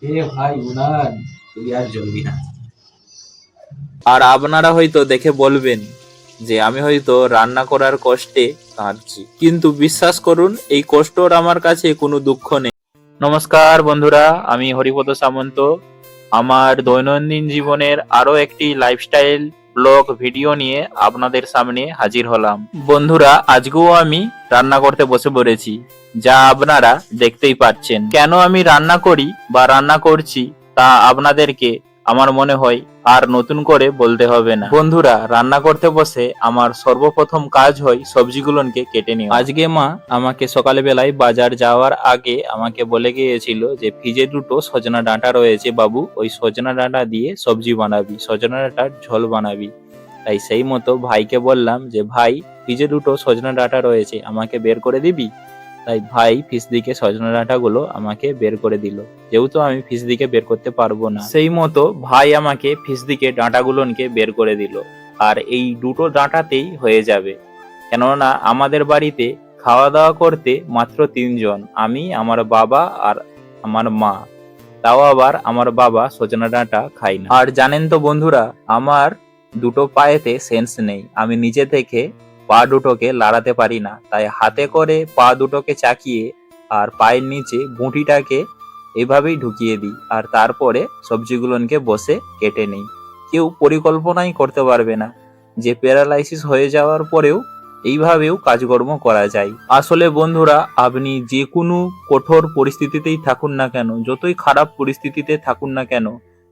এ ভাই উনান, তুই আর জ্বলবি না। আর আপনারা হয়তো দেখে বলবেন যে আমি হয়তো রান্না করার কষ্টে কাঁদছি, কিন্তু বিশ্বাস করুন এই কষ্টর আমার কাছে কোনো দুঃখ নেই। নমস্কার বন্ধুরা, আমি হরিপদ সামন্ত। আমার দৈনন্দিন জীবনের আরো একটি লাইফস্টাইল ব্লগ ভিডিও নিয়ে আপনাদের সামনে হাজির হলাম। বন্ধুরা, আজকেও আমি রান্না করতে বসে পড়েছি, যা আপনারা দেখতেই পাচ্ছেন। কেন আমি রান্না করি বা রান্না করছি তা আপনাদেরকে আমার মনে হয় আর নতুন করে বলতে হবে না। বন্ধুরা, রান্না করতে বসে আমার সর্বপ্রথম কাজ হয় সবজিগুলোকে কেটে নেওয়া। আজকে মা আমাকে সকালে বেলায় বাজার যাওয়ার আগে আমাকে বলে গিয়েছিল যে ফ্রিজে দুটো সজনা ডাঁটা রয়েছে বাবু, ওই সজনা ডাঁটা দিয়ে সবজি বানাবি, সজনা ডাঁটার ঝোল বানাবি। তাই সেই মতো ভাইকে বললাম যে ভাই, ফ্রিজে দুটো সজনা ডাঁটা রয়েছে, আমাকে বের করে দিবি। তাই ভাই ফ্রিজ থেকে সজনা ডাঁটা গুলো আমাকে বের করে দিল, যেহেতু আমি ফ্রিজ দিকে বের করতে পারবো না। সেই মতো ভাই আমাকে ফ্রিজ দিকে ডাঁটাগুলোকে বের করে দিল। আর এই দুটো ডাঁটাতেই হয়ে যাবে, কেননা আমাদের বাড়িতে খাওয়া দাওয়া করতে মাত্র 3 জন, আমি, আমার বাবা আর আমার মা। তাও আবার আমার বাবা সজনা ডাঁটা খায় না। আর জানেন তো বন্ধুরা, আমার দুটো পায়েতে সেন্স নেই, আমি নিজে থেকে পা দুটোকে লাড়াতে পারি না। তাই হাতে করে পা দুটোকে চাকিয়ে আর পায়ের নিচে বুটিটাকে এইভাবেই ঢুকিয়ে দিই, আর তারপরে সবজিগুলোকে বসে কেটে নেই। কেউ পরিকল্পনাই করতে পারবে না যে প্যারালাইসিস হয়ে যাওয়ার পরেও এইভাবেও কাজকর্ম করা যায়। আসলে বন্ধুরা, আপনি যে কোনো কঠোর পরিস্থিতিতেই থাকুন না কেন, যতই খারাপ পরিস্থিতিতে থাকুন না কেন,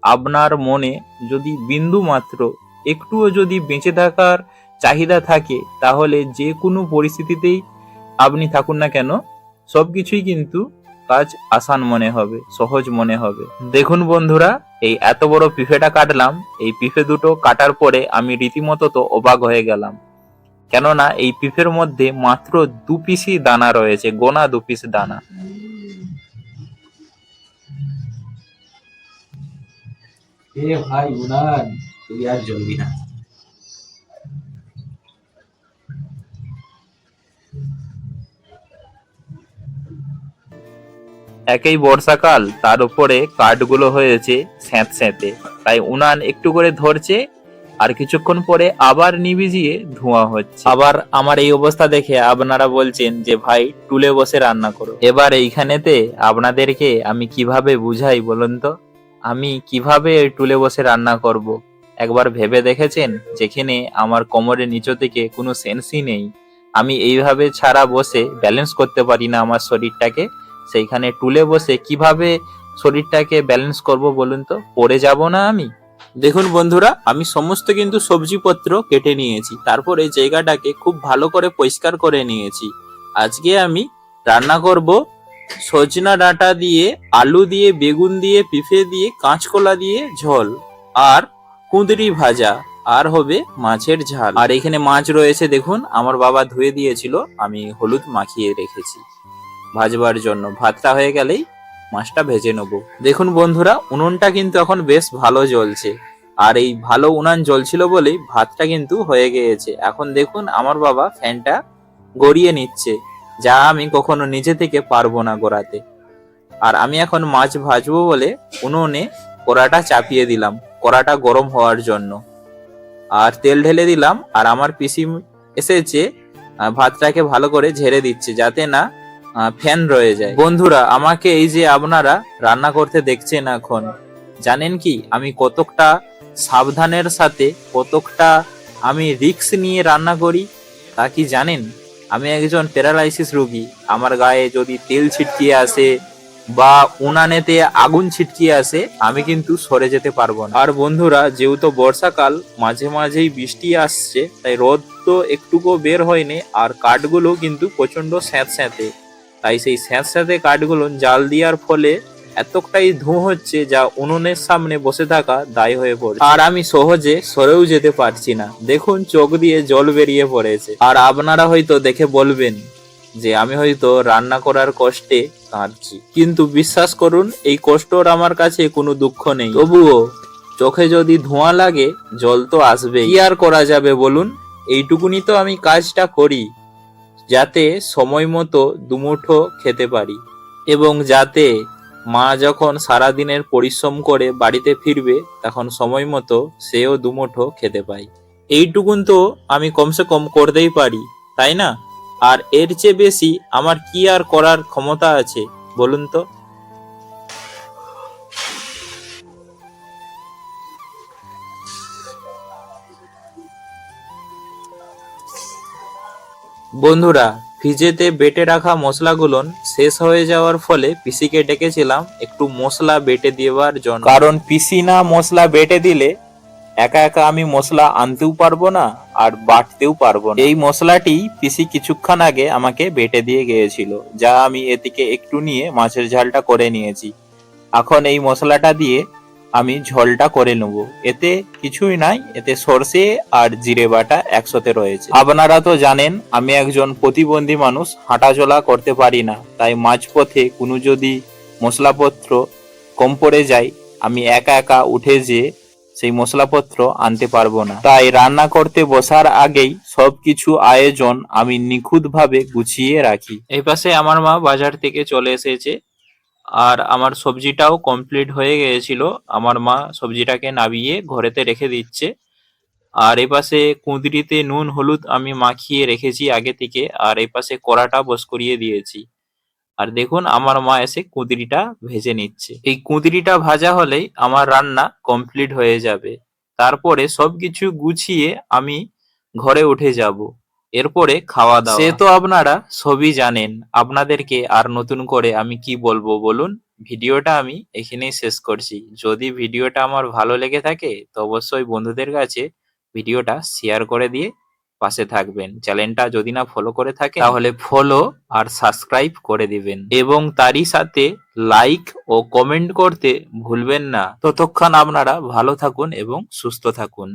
আপনার মনে যদি বিন্দু মাত্র একটুও যদি বেঁচে থাকার চাহিদা থাকে, তাহলে যে কোনো পরিস্থিতিতেই আপনি থাকুন না কেন, সবকিছুই কিন্তু কাজ আসান মনে হবে, সহজ মনে হবে। দেখুন বন্ধুরা, এই এত বড় পিফেটা কাটলাম, এই পিফে দুটো কাটার পরে আমি রীতিমতো তো অবাক হয়ে গেলাম, কেননা এই পিফের মধ্যে মাত্র 2 পিসই দানা রয়েছে, গোনা 2 পিস দানা। এ ভাই উনান, তুই আর জ্বলবি না। একেই বর্ষাকাল, তার উপরে কাঠগুলো হয়েছে স্যাঁতস্যাঁতে, তাই উনান একটু করে ধরছে, আর কিছুক্ষণ পরে আবার নিভিজিয়ে ধোঁয়া হচ্ছে। আবার আমার এই অবস্থা দেখে আপনারা বলছেন যে ভাই টুলে বসে রান্না করো। এবার এইখানেতে আপনাদেরকে আমি কিভাবে বুঝাই বলুন তো, আমি কিভাবে এই টুলে বসে রান্না করব। একবার ভেবে দেখেছেন, যেখানে আমার কোমরের নিচ থেকে কোনো সেন্সই নেই, আমি এইভাবে ছাড়া বসে ব্যালেন্স করতে পারি না আমার শরীরটাকে, সেইখানে টুলে বসে কিভাবে শরীরটাকে ব্যালেন্স করব বলুন তো, পড়ে যাব না আমি? দেখুন বন্ধুরা, আমি সমস্ত কিন্তু সবজিপত্র কেটে নিয়েছি, তারপরে জায়গাটাকে খুব ভালো করে পরিষ্কার করে নিয়েছি। আজকে আমি রান্না করব সজনা ডাঁটা দিয়ে, আলু দিয়ে, বেগুন দিয়ে, পিঁপে দিয়ে, কাঁচকলা দিয়ে ঝোল, আর কুঁদরি ভাজা, আর হবে মাছের ঝাল। আর এখানে মাছ রয়েছে, দেখুন আমার বাবা ধুয়ে দিয়েছিল, আমি হলুদ মাখিয়ে রেখেছি ভাজবার জন্য। ভাতটা হয়ে গেলেই মাছটা ভেজে নেব। দেখুন বন্ধুরা, উনুনটা কিন্তু এখন বেশ ভালো জ্বলছে, আর এই ভালো উনান জ্বলছিল বলেই ভাতটা কিন্তু হয়ে গিয়েছে। এখন দেখুন আমার বাবা ফ্যানটা গড়িয়ে নিচ্ছে, যা আমি কখনো নিজে থেকে পারবো না গড়াতে। আর আমি এখন মাছ ভাজবো বলে উনুনে কড়াটা চাপিয়ে দিলাম, কড়াটা গরম হওয়ার জন্য, আর তেল ঢেলে দিলাম। আর আমার পিসি এসেছে, ভাতটাকে ভালো করে ঝেড়ে দিচ্ছে যাতে না ফ্যান রয়ে যায়। বন্ধুরা, আমাকে এই যে আপনারা রান্না করতে দেখছেন এখন, জানেন কি আমি কতকটা সাবধানের সাথে, কতকটা আমি রিস্ক নিয়ে রান্না করি তা কি জানেন? আমি একজন প্যারালাইসিস রোগী, আমার গায়ে যদি তেল ছিটকিয়ে আসে বা উনানেতে আগুন ছিটকিয়ে আসে, আমি কিন্তু সরে যেতে পারবো না। আর বন্ধুরা, যেহেতু বর্ষাকাল, মাঝে মাঝেই বৃষ্টি আসছে, তাই রোদ তো একটুকু বের হয়নি, আর কাঠগুলো কিন্তু প্রচন্ড স্যাঁতস্যাঁতে, তাই সেই স্যাঁতস্যাঁতে কাঠগুলো জাল দেওয়ার ফলে এতটাই ধোঁয়া হচ্ছে, যা উনুনের সামনে বসে থাকা দায় হয়ে পড়ছে, আর আমি সহজে সরেও যেতে পারছি না। দেখুন চোখ দিয়ে জল বেরিয়ে পড়েছে। আর আপনারা হয়তো দেখে বলবেন যে আমি হয়তো রান্না করার কষ্টে কাঁদছি, কিন্তু বিশ্বাস করুন এই কষ্টর আমার কাছে কোনো দুঃখ নেই। তবুও চোখে যদি ধোঁয়া লাগে, জল তো আসবে, কি আর করা যাবে বলুন? এইটুকুনি তো আমি কাজটা করি, যাতে সময় মতো দুমুঠো খেতে পারি, এবং যাতে মা যখন সারাদিনের পরিশ্রম করে বাড়িতে ফিরবে তখন সময় মতো সেও দুমুঠো খেতে পায়। এইটুকুন তো আমি কমসে কম করতেই পারি, তাই না? আর এর চেয়ে বেশি আমার কি আর করার ক্ষমতা আছে বলুন তো? বন্ধুরা, ফ্রিজেতে বেটে রাখা মশলাগুলো শেষ হয়ে যাওয়ার ফলে পিসিকে ডেকেছিলাম একটু মশলা বেটে দেওয়ার জন্য, কারণ পিসি না মশলা বেটে দিলে একা একা আমি মশলা আনতেও পারবো না আর বাটতেও পারবো না। এই মশলাটি পিসি কিছুক্ষণ আগে আমাকে বেটে দিয়ে গিয়েছিল, যা আমি এদিকে একটু নিয়ে মাছের ঝালটা করে নিয়েছি। এখন এই মশলাটা দিয়ে আমি ঝোলটা করে নেব। এতে কিছুই নাই, এতে সর্ষে আর জিরে বাটা একসাথে রয়েছে। আপনারা তো জানেন আমি একজন প্রতিবন্ধী মানুষ, হাঁটাচলা করতে পারি না, তাই মাঝপথে কোনো যদি মশলাপত্র কম পড়ে যায় আমি একা একা উঠে যেয়ে সেই মশলাপত্র আনতে পারবো না। তাই রান্না করতে বসার আগেই সবকিছু আয়োজন আমি নিখুঁতভাবে গুছিয়ে রাখি। এই পাশে আমার মা বাজার থেকে চলে এসেছে আর আমার সবজিটাও কমপ্লিট হয়ে গিয়েছিল। আমার মা সবজিটাকে নামিয়ে ঘরেতে রেখে দিচ্ছে। আর এই পাশে কুঁদরিতে নুন হলুদ আমি মাখিয়ে রেখেছি আগে থেকে, আর এই পাশে কড়াটা বস করিয়ে দিয়েছি। আর দেখুন আমার মা এসে কুঁদরিটা ভেজে নিচ্ছে। এই কুঁদরিটা ভাজা হলেই আমার রান্না কমপ্লিট হয়ে যাবে। তারপরে সবকিছু গুছিয়ে আমি ঘরে উঠে যাব। এরপরে খাওয়া দাওয়া। সে তো আপনারা সবই জানেন, আপনাদেরকে আর নতুন করে আমি কি বলবো বলুন? ভিডিওটা আমি এখানেই শেষ করছি। যদি ভিডিওটা আমার ভালো লেগে থাকে তো অবশ্যই বন্ধুদের কাছে ভিডিওটা শেয়ার করে দিয়ে পাশে থাকবেন। চ্যানেলটা যদি না ফলো করে থাকে তাহলে ফলো আর সাবস্ক্রাইব করে দিবেন, এবং তারই সাথে লাইক ও কমেন্ট করতে ভুলবেন না। ততক্ষণ আপনারা ভালো থাকুন এবং সুস্থ থাকুন।